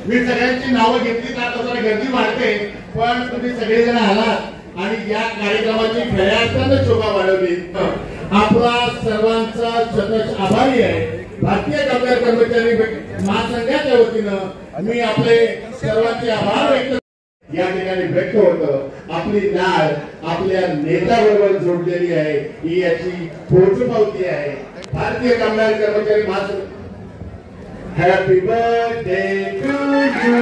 मी सगळ्यांची नावं घेतली तर आता जरा गर्दी वाढते, पण तुम्ही सगळेजण आलात आणि या कार्यक्रमाची खऱ्या अर्थाने शोभा वाढवली। आपला सर्वांचा सतत आभारी आहे। भारतीय कामगार कर्मचारी महासंघाच्या वतीनं मी आपले सर्वांचे आभार व्यक्त या ठिकाणी व्यक्त होतो। आपली नाळ आपल्या नेत्याबरोबर जोडलेली आहे, ही याची पोचपावती आहे। भारतीय कामगार कर्मचारी महासंघ Happy birthday to you,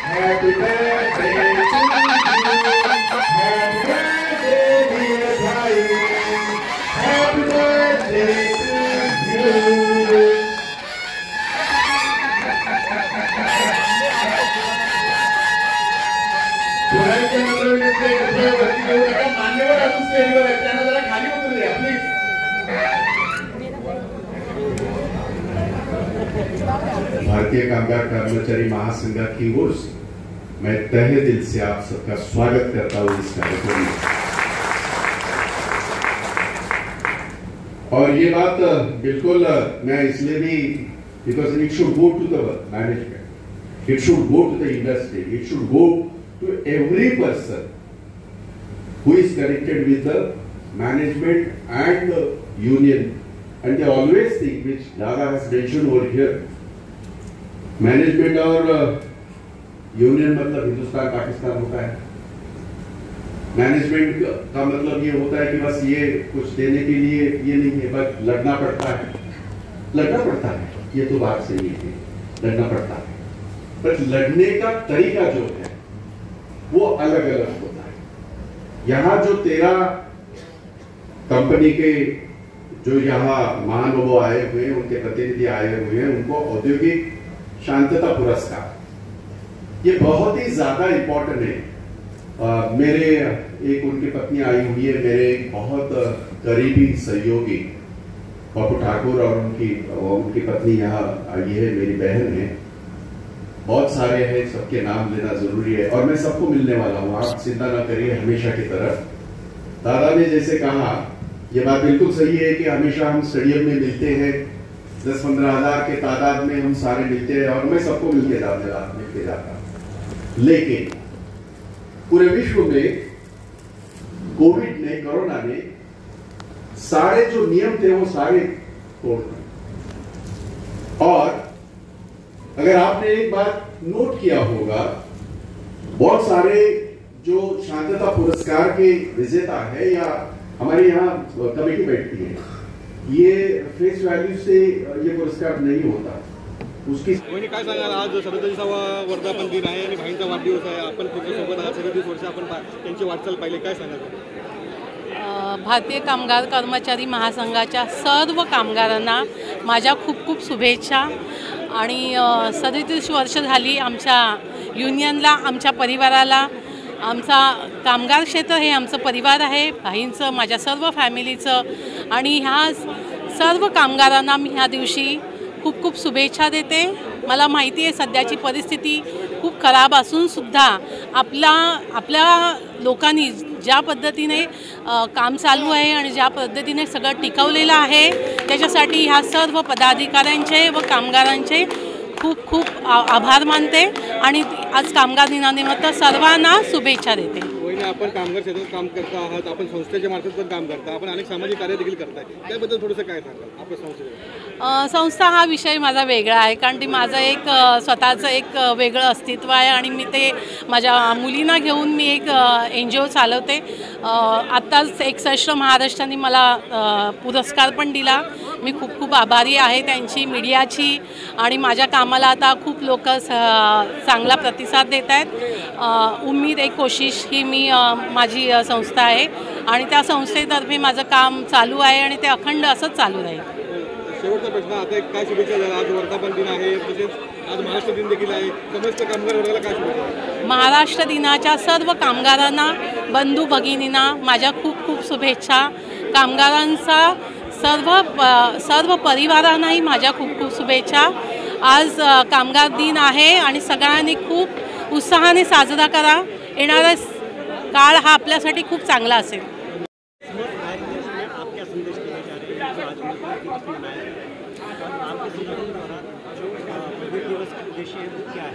happy birthday to you, happy birthday dear bhai, happy birthday to you। पुण्याच्या नगरविलेचे वरती घेऊ नका, मान्यवर अजून स्टेजवर आहेत, त्यांना जरा खाली उतरू द्या प्लीज। भारतीय कामगार कर्मचारी महासंघ की ओर से मैं तहे दिल से आप सबका स्वागत करता हूं इस कार्यक्रम में। और ये बात बिल्कुल मैं इसलिए भी, because it should go to the management, it should go to the industry, it should go to every person who is connected with the management and union, and they always think, which Dada has mentioned over here, management और union मतलब हिंदुस्तान पाकिस्तान होता है। Management का मतलब ये होता है कि बस ये कुछ देने के लिए ये नहीं है, बस लड़ना पड़ता है, लड़ना पड़ता है, ये तो बात सही है, लड़ना पड़ता है, पर लड़ने का तरीका जो है वो अलग अलग होता है। यहाँ जो 13 कंपनी के जो यहाँ महानुभाव आए हुए हैं, उनके प्रतिनिधि आए हुए हैं, उनको औद्योगिक शांतता पुरस्कार ये बहुत ही ज्यादा इंपॉर्टेंट है। मेरे एक उनकी पत्नी आई हुई है, मेरे एक बहुत करीबी सहयोगी बापू ठाकुर और उनकी पत्नी यहाँ आई है, मेरी बहन है, बहुत सारे हैं, सबके नाम लेना जरूरी है और मैं सबको मिलने वाला हूँ, आप चिंता ना करिए। हमेशा की तरह दादा ने जैसे कहा, ये बात बिल्कुल सही है कि हमेशा हम स्टेडियम में मिलते हैं, 10-15 हजार के तादाद में हम सारे मिलते हैं और मैं सबको मिलके जाता, लेकिन पूरे विश्व में कोविड ने, कोरोना ने सारे जो नियम थे वो सारे तोड़ दिए। और अगर आपने एक बात नोट किया होगा, बहुत सारे जो शांतता पुरस्कार के विजेता है या हमारे यहाँ कमेटी बैठती है, ये फेस वैल्यू से ये पुरस्कार नहीं होता। उसकी काय सांगाल, आज 37वा वर्धापन दिन आहे आणि भाईंचा वाढदिवस आहे, आपण सोबत आहात, 37 वर्ष आपण त्यांची वाटचाल पाहिली, काय सांगाल? भारतीय कामगार कर्मचारी महासंघाच्या सर्व कामगारांना माझ्या खूप खूप शुभेच्छा। आणि 37 वर्ष झाली आमच्या युनियनला, आमच्या परिवाराला। आमचा कामगार क्षेत्र हे आमचं परिवार आहे, भाईंचं, माझ्या सर्व फॅमिलीचं, आणि ह्या सर्व कामगारांना मी ह्या दिवशी खूप खूप शुभेच्छा देते। मला माहिती आहे सध्याची परिस्थिती खूप खराब असून सुद्धा आपल्या लोकांनी ज्या पद्धतीने काम चालू आहे आणि ज्या पद्धतीने सगळं टिकवलेलं आहे, त्याच्यासाठी ह्या सर्व पदाधिकाऱ्यांचे व कामगारांचे खूप खूप आभार मानते आणि आज कामगार दिनानिमित्त सर्वांना शुभेच्छा देते। आपण कामगार क्षेत्रात काम करता आहात, आपण संस्थेच्या मार्फत पण काम करता, आपण अनेक सामाजिक कार्य देखील करताय, त्याबद्दल थोडंसं काय सांगाल आपल्या संस्थेबद्दल? संस्था हा विषय माझा वेगळा आहे, कारण ती माझं एक स्वतःचं एक वेगळं अस्तित्व आहे आणि मी ते माझ्या मुलींना घेऊन मी एक NGO चालवते। आत्ताच एक्सश्रम महाराष्ट्राने मला पुरस्कार पण दिला, मी खूप खूप आभारी आहे त्यांची, मीडियाची, आणि माझ्या कामाला आता खूप लोक चांगला प्रतिसाद देत आहेत। उम्मीद एक कोशिश ही माझी संस्था आहे आणि त्या संस्थेतर्फे माझं काम चालू आहे आणि ते अखंड असंच चालू राहील। शेवटचा प्रश्न, आता काय शुभेच्छा द्याल? आज वर्धापन दिन आहे, तसेच आज महाराष्ट्र दिन देखील आहे, समस्त कामगार वर्गाला काय शुभेच्छा? महाराष्ट्र दिनाच्या सर्व कामगारांना, बंधू भगिनींना माझ्या खूप खूप शुभेच्छा। कामगारांचा सर्व परिवारांनाही माझ्या खूप खूप शुभेच्छा। आज कामगार दिन आहे आणि सगळ्यांनी खूप उत्साहाने साजरा करा. येणारा काळ हा आपल्यासाठी खूप चांगला असेल. आप क्या संदेश देना चाह रहे हैं जो आज मजदूर दिवस मनाया है और आपके संगठन द्वारा जो मजदूर दिवस का उद्देश्य है वो क्या है?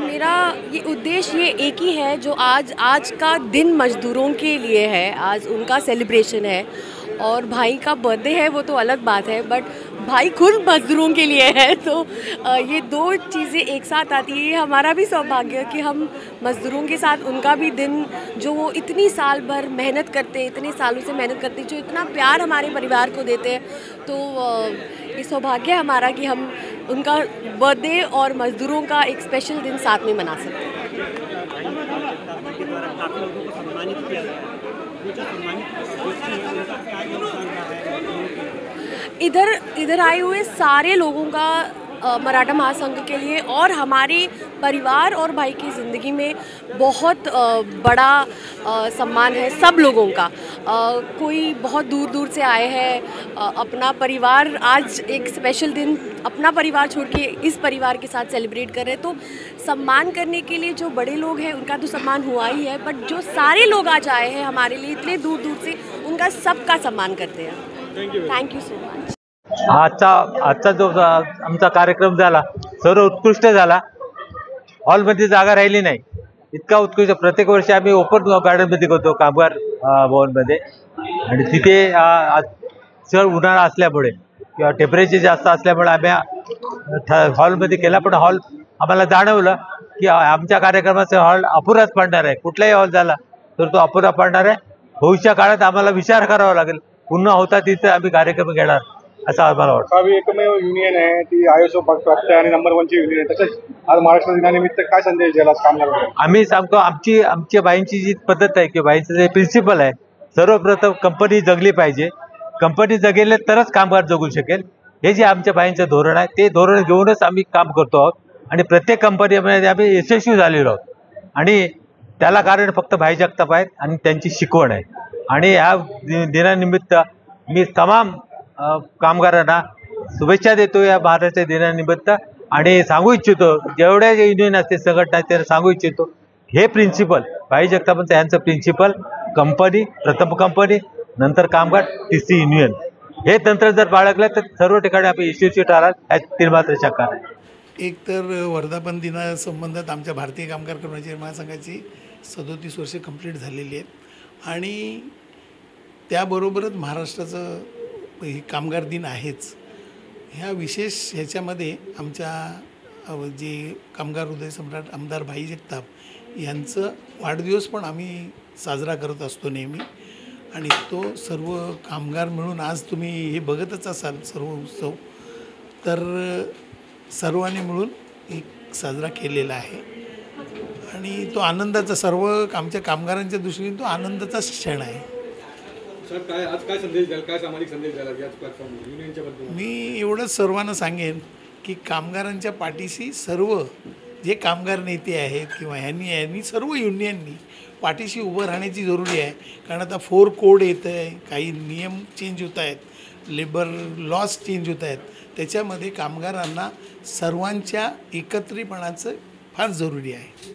मेरा ये उद्देश्य ये एक ही है, जो आज का दिन मज़दूरों के लिए है, आज उनका सेलिब्रेशन है. और भाई का बर्थडे है वो तो अलग बात है, बट भाई खुद मज़दूरों के लिए है. तो ये दो चीज़ें एक साथ आती है. ये हमारा भी सौभाग्य है कि हम मज़दूरों के साथ उनका भी दिन, जो वो इतनी साल भर मेहनत करते, इतने सालों से मेहनत करते, जो इतना प्यार हमारे परिवार को देते हैं, तो ये सौभाग्य है हमारा कि हम उनका बर्थडे और मज़दूरों का एक स्पेशल दिन साथ में मना सकते हैं. के द्वारा काफ़ी लोगों को सम्मानित किया गया है. वो जो सम्मानित व्यक्ति है उनका क्या योगदान रहा है? इधर आए हुए सारे लोगों का मराठा महासंघ के लिए और हमारे परिवार और भाई की ज़िंदगी में बहुत बड़ा सम्मान है सब लोगों का. कोई बहुत दूर दूर से आए हैं, अपना परिवार आज एक स्पेशल दिन अपना परिवार छोड़ के इस परिवार के साथ सेलिब्रेट कर रहे हैं. तो सम्मान करने के लिए जो बड़े लोग हैं उनका तो सम्मान हुआ ही है, बट जो सारे लोग आज आए हैं हमारे लिए इतने दूर दूर से, उनका सबका सम्मान करते हैं. Thank you so much. आजचा जो आमचा कार्यक्रम झाला सर्व उत्कृष्ट झाला. हॉलमध्ये जागा राहिली नाही, इतका उत्कृष्ट. प्रत्येक वर्षी आम्ही ओपन गार्डनमध्ये करतो कामगार भवनमध्ये, आणि तिथे चढ उन्हाळा असल्यामुळे किंवा टेम्परेचर जास्त असल्यामुळे आम्ही हॉलमध्ये केला. पण हॉल आम्हाला जाणवलं की आमच्या कार्यक्रमाचा हॉल अपुराच पडणार आहे. कुठलाही हॉल झाला तर तो अपुरा पडणार आहे. भविष्य काळात आम्हाला विचार करावा लागेल, पुन्हा होता तिथे आम्ही कार्यक्रम घेणार असं आम्हाला वाटतं. एकमेव युनियन आहे ती आयएसओ प्राप्त आणि नंबर 1ची युनियन आहे. तसंच आज महाराष्ट्र दिनानिमित्त काय संदेश द्यायला कामगार? आम्ही सांगतो आमच्या बाईंची जी पद्धत आहे किंवा बाईंचं जे प्रिन्सिपल आहे, सर्वप्रथम कंपनी जगली पाहिजे. कंपनी जगेल तरच कामगार जगू शकेल. हे जे आमच्या बाईंचं धोरण आहे ते धोरण घेऊनच आम्ही काम करतो आहोत आणि प्रत्येक कंपनीमध्ये आम्ही यशस्वी झालेलो आहोत. आणि त्याला कारण फक्त भाई जगताप आहेत आणि त्यांची शिकवण आहे. आणि या दिनानिमित्त मी तमाम कामगारांना शुभेच्छा देतो या महाराष्ट्र दिनानिमित्त. आणि सांगू इच्छितो जेवढ्या युनियन असते संघटना त्यांना सांगू इच्छितो, हे प्रिन्सिपल भाई जगतापांचं यांचं प्रिन्सिपल कंपनी, प्रथम कंपनी, नंतर कामगार, तिसरी युनियन, हे तंत्र जर बाळगलं तर सर्व ठिकाणी आपण यशस्वी ठराल यात मात्र शंका नाही. एक तर वर्धापन दिनासंबंधात आमच्या भारतीय कामगार कर्मचारी महासंघाची 37 वर्षे कंप्लीट झालेली आहेत. आणि त्याबरोबरच महाराष्ट्राचं हे कामगार दिन आहेच. ह्या विशेष ह्याच्यामध्ये आमच्या जे कामगार हृदय सम्राट आमदार भाई जगताप यांचं वाढदिवस पण आम्ही साजरा करत असतो नेहमी. आणि तो सर्व कामगार मिळून आज तुम्ही हे बघतच असाल सर्व उत्सव, तर सर्वांनी मिळून एक साजरा केलेला आहे. आणि तो आनंदाचा, सर्व आमच्या कामगारांच्या दृष्टीने तो आनंदाचाच क्षण आहे. सर काय आज काय संदेश द्याल, काय सामाजिक संदेश द्याल याच प्लॅटफॉर्मवर युनियनच्या बद्दल? मी एवढंच सर्वांना सांगेन की कामगारांच्या पाठीशी सर्व जे कामगार नेते आहेत किंवा ह्यांनी सर्व युनियननी पाठीशी उभं राहण्याची जरुरी आहे. कारण आता 4 कोड येत आहे, काही नियम चेंज होत आहेत, लेबर लॉज चेंज होत आहेत. त्याच्यामध्ये कामगारांना सर्वांच्या एकत्रितपणाचं फार जरुरी आहे.